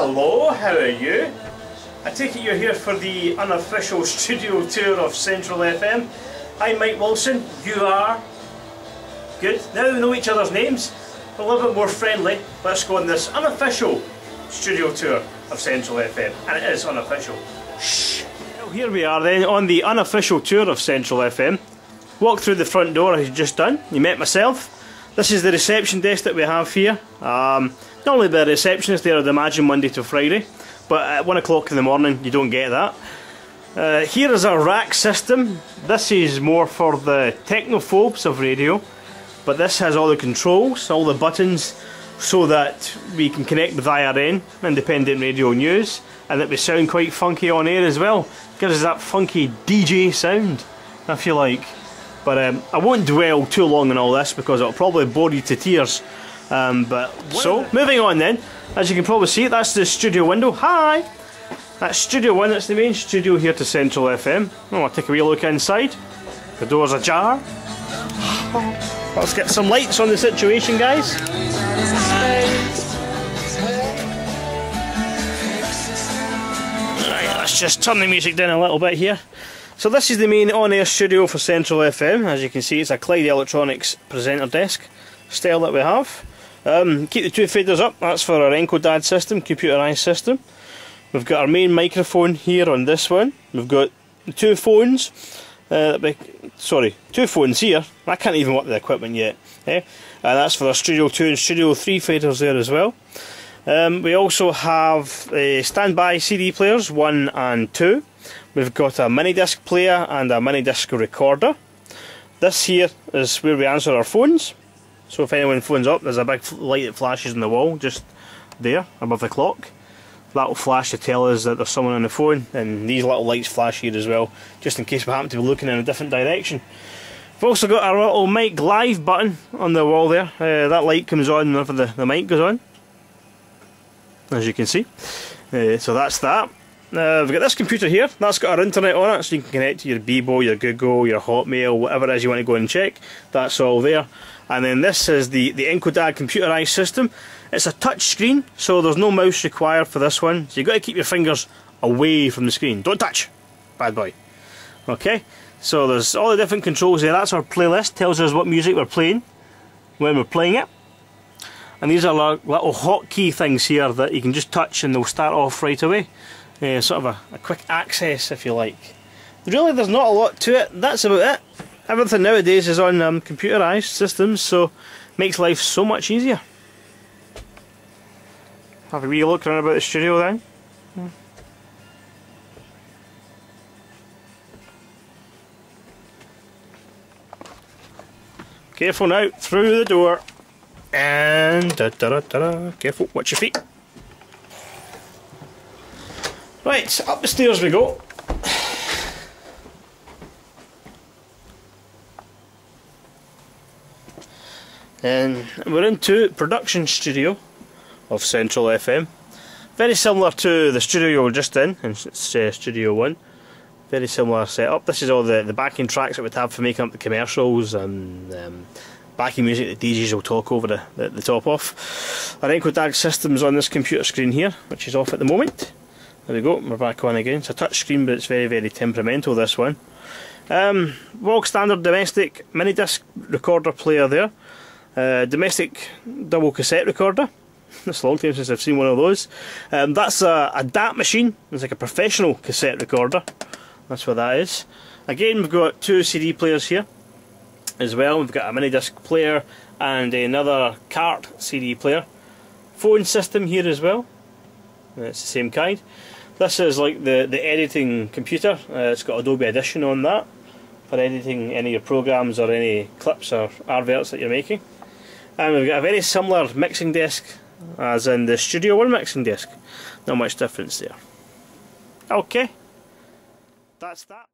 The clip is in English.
Hello, how are you? I take it you're here for the unofficial studio tour of Central FM. I'm Mike Wilson, you are? Good. Now we know each other's names, a little bit more friendly. Let's go on this unofficial studio tour of Central FM. And it is unofficial. Shh. Well, here we are then on the unofficial tour of Central FM. Walk through the front door as you've just done. You met myself. This is the reception desk that we have here. Normally the receptionist there I'd imagine Monday to Friday, but at 1 o'clock in the morning you don't get that. Here is our rack system. This is more for the technophobes of radio, but this has all the controls, all the buttons, so that we can connect with IRN, Independent Radio News, and that we sound quite funky on air as well. Gives us that funky DJ sound, I feel like. But I won't dwell too long on all this because it'll probably bore you to tears. So, moving on then, as you can probably see, that's the studio window. Hi! That's Studio 1, that's the main studio here to Central FM. Oh, I'll take a wee look inside. The door's ajar. Let's get some lights on the situation, guys. Right, let's just turn the music down a little bit here. So this is the main on-air studio for Central FM. As you can see, it's a Clyde Electronics presenter desk style that we have. Keep the two faders up, that's for our Encodad system, computerised system. We've got our main microphone here on this one. We've got the two phones, two phones here. I can't even work the equipment yet. And that's for our Studio 2 and Studio 3 faders there as well. We also have standby CD players 1 and 2. We've got a mini disc player and a mini disc recorder. This here is where we answer our phones. So if anyone phones up, there's a big light that flashes on the wall just there above the clock. That will flash to tell us that there's someone on the phone, and these little lights flash here as well, just in case we happen to be looking in a different direction. We've also got our little mic live button on the wall there. That light comes on whenever the mic goes on, as you can see. So that's that. We've got this computer here, that's got our internet on it, so you can connect to your Bebo, your Google, your Hotmail, whatever it is you want to go and check. That's all there. And then this is the Encodad computerised system. It's a touch screen, so there's no mouse required for this one. So you've got to keep your fingers away from the screen. Don't touch! Bad boy. Okay, so there's all the different controls there. That's our playlist, tells us what music we're playing when we're playing it. And these are little hotkey things here that you can just touch and they'll start off right away. Sort of a quick access, if you like. Really, there's not a lot to it. That's about it. Everything nowadays is on computerised systems, so it makes life so much easier. Have a wee look around about the studio then. Careful now, through the door. And careful, watch your feet. Right, up the stairs we go. And we're into production studio of Central FM. Very similar to the studio you were just in, and it's Studio 1. Very similar setup. This is all the backing tracks that we'd have for making up the commercials and backing music that DJs will talk over the top of. Our Encodad system's on this computer screen here, which is off at the moment. There we go, we're back on again. It's a touch screen, but it's very, very temperamental, this one. Bog standard domestic mini disc recorder player there. Domestic double cassette recorder. It's a long time since I've seen one of those. That's a DAT machine. It's like a professional cassette recorder. That's what that is. Again, we've got two CD players here as well. We've got a mini disc player and another cart CD player. Phone system here as well. It's the same kind. This is like the editing computer. It's got Adobe Audition on that for editing any of your programs or any clips or adverts that you're making. And we've got a very similar mixing desk as in the Studio 1 mixing desk. Not much difference there. Okay, that's that.